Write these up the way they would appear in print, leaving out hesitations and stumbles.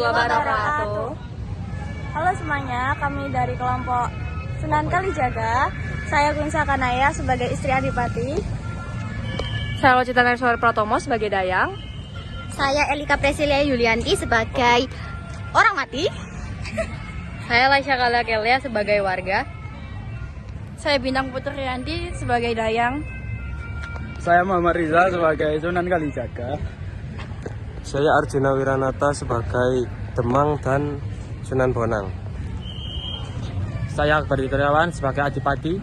wabarakatuh. Halo semuanya, kami dari kelompok Sunan Kalijaga. Saya Gunsa Kanaya sebagai istri Adipati. Saya Locita Narswar Pratomo sebagai Dayang. Saya Elika Presilia Yulianti sebagai orang mati. Saya Laisha Kalakelia sebagai warga. Saya Bintang Putri Rianti sebagai Dayang. Saya Muhammad Riza sebagai Sunan Kalijaga. Saya Arjuna Wiranata sebagai Demang dan Sunan Bonang. Saya Akbar Witriawan sebagai Adipati.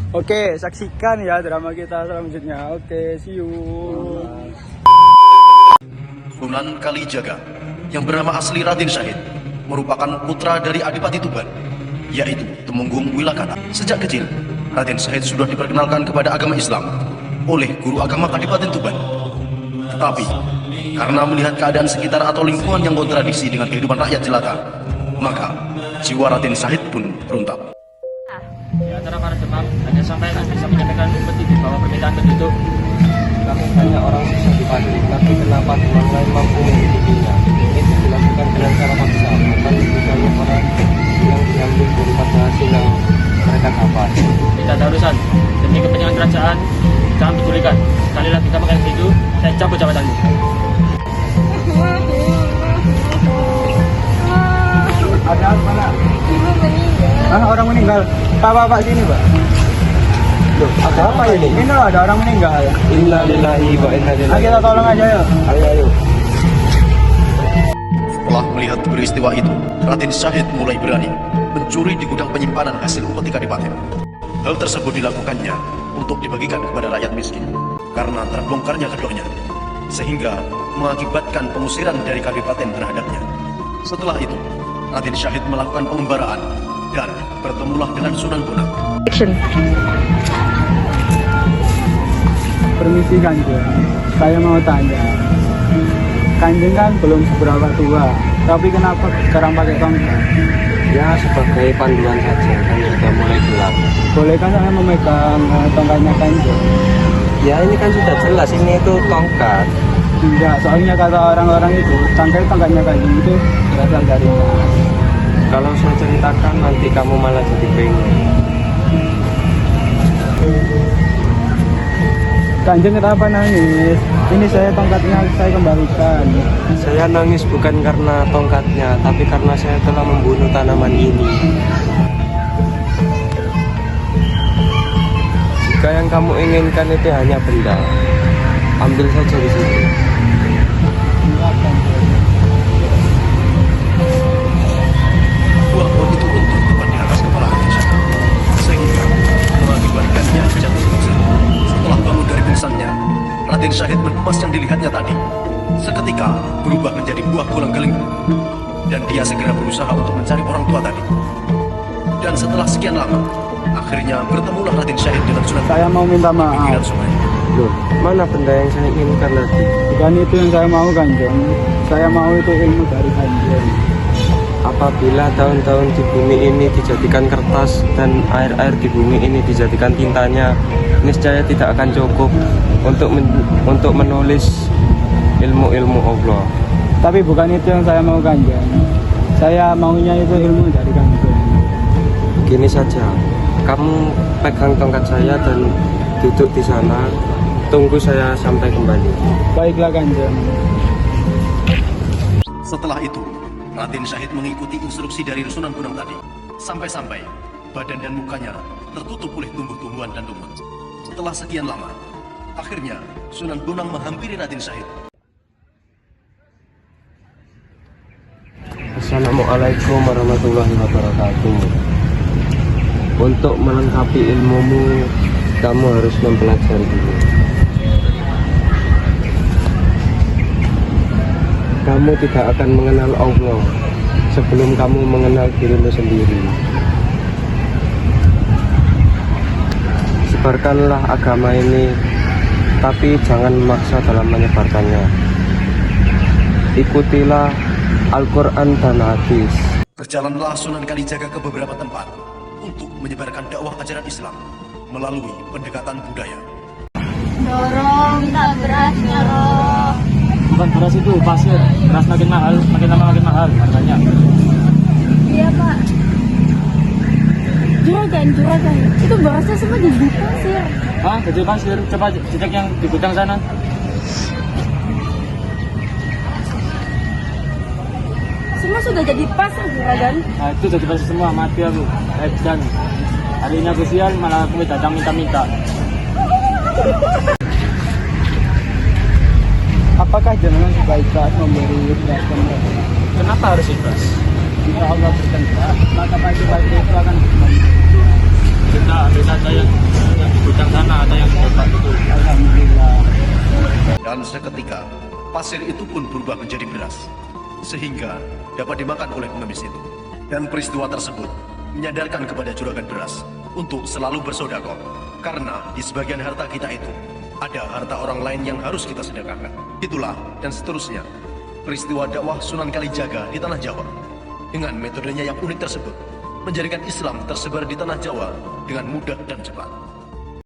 Oke, saksikan ya drama kita selanjutnya. Oke, see you. Sunan Kalijaga yang bernama asli Raden Syahid merupakan putra dari Adipati Tuban, yaitu Temenggung Wilakata. Sejak kecil, Raden Syahid sudah diperkenalkan kepada agama Islam oleh guru agama Kadipaten Tuban. Tetapi, karena melihat keadaan sekitar atau lingkungan yang kontradiksi dengan kehidupan rakyat jelata, maka jiwa Raden Syahid pun beruntak. Di antara para demam, hanya sampai bisa menyampaikan petisi bahwa permintaan tertutup. Kami banyak orang bisa dipanggil, tapi kenapa demam lain mampu menghidupinya? Itu dilakukan dengan cara paksa, bahkan lebih banyak orang yang diambil daripada hasil yang mereka dapat. Tidak ada urusan, demi kepentingan kerajaan, jangan pedulikan. Sekali lagi kamu kayak gitu, saya cabut jabatanmu. Ada apa nak? Ibu meninggal. Orang meninggal. Pak sini pak. Loh, ada apa ini? Ini loh, ada orang meninggal. Innalillahi wa inna ilaihi raji'un. Kita tolong aja yuk. Ayo. Setelah melihat peristiwa itu, Raden Syahid mulai berani mencuri di gudang penyimpanan hasil upeti Kadipaten. Hal tersebut dilakukannya untuk dibagikan kepada rakyat miskin karena terbongkarnya kedoknya, sehingga mengakibatkan pengusiran dari Kadipaten terhadapnya. Setelah itu, Raden Syahid melakukan pengembaraan dan bertemulah dengan Sunan Bonang. Permisi Kanjeng, saya mau tanya. Kanjeng kan belum seberapa tua, tapi kenapa sekarang pakai tongkat? Ya, sebagai panduan saja, kan sudah mulai gelap. Bolehkah saya memegang tongkatnya Kanjeng? Ya, ini kan sudah jelas, ini itu tongkat. Tidak, soalnya kata orang-orang itu, tongkatnya Kanjeng itu berasal dari emas. Kalau saya ceritakan nanti kamu malah jadi pengen. Kanjeng kenapa nangis? Ini tongkatnya saya kembalikan. Saya nangis bukan karena tongkatnya, tapi karena saya telah membunuh tanaman ini. Jika yang kamu inginkan itu hanya benda, ambil saja di sini. Buah pohon itu runtuh tepat di atas kepala Raden Syahid, sehingga mengakibatkannya jatuh pingsan. Setelah bangun dari pingsannya, Raden Syahid menemas yang dilihatnya tadi seketika berubah menjadi buah kolang-kaling, dan dia segera berusaha untuk mencari orang tua tadi. Dan setelah sekian lama, akhirnya bertemulah Raden Syahid dengan Sunan Bonang. Saya mau minta di pinggiran maaf. sungai. Loh, mana benda yang saya inginkan tadi? Bukan itu yang saya mau Kanjeng. Saya mau itu ilmu dari Kanjeng. Apabila daun-daun di bumi ini dijadikan kertas dan air-air di bumi ini dijadikan tintanya, niscaya tidak akan cukup untuk menulis ilmu-ilmu Allah. Tapi bukan itu yang saya mau Kanjeng. Saya maunya itu ilmu dari Kanjeng. Gini saja, kamu pegang tongkat saya dan duduk di sana, tunggu saya sampai kembali. Baiklah Kanjeng. Setelah itu, Raden Syahid mengikuti instruksi dari Sunan Bonang tadi, sampai-sampai badan dan mukanya tertutup oleh tumbuh-tumbuhan dan lumut. Setelah sekian lama, akhirnya Sunan Bonang menghampiri Raden Syahid. Assalamualaikum warahmatullahi wabarakatuh. Untuk melengkapi ilmumu, kamu harus mempelajari dulu. Kamu tidak akan mengenal Allah sebelum kamu mengenal dirimu sendiri. Sebarkanlah agama ini, tapi jangan memaksa dalam menyebarkannya. Ikutilah Al-Quran dan hadis. Berjalanlah Sunan Kalijaga ke beberapa tempat untuk menyebarkan dakwah ajaran Islam melalui pendekatan budaya. Dorong minta berasnya roh. bukan beras itu, pasir. Beras makin mahal, makin lama makin mahal harganya. Iya Pak. Juragan. Itu berasnya semua jadi pasir. Hah, jadi pasir? Coba cek yang di gudang sana. Semua sudah jadi pasir juragan. Nah, itu jadi pasir semua, mati aku. Dan hari ini aku sial, malah aku datang minta-minta. Apakah jenengan sebaiknya memberi beras ke mereka? Kenapa harus ikhlas? Jika Allah berkehendak, maka baik-baik itu akan kembali. Kita ambil saja yang di gudang sana atau yang di depan itu. Alhamdulillah. Dan seketika, pasir itu pun berubah menjadi beras, sehingga dapat dimakan oleh pengemis itu. Dan peristiwa tersebut menyadarkan kepada juragan beras untuk selalu bersedekah, karena di sebagian harta kita itu ada harta orang lain yang harus kita sedekahkan. Itulah dan seterusnya peristiwa dakwah Sunan Kalijaga di tanah Jawa dengan metodenya yang unik tersebut menjadikan Islam tersebar di tanah Jawa dengan mudah dan cepat.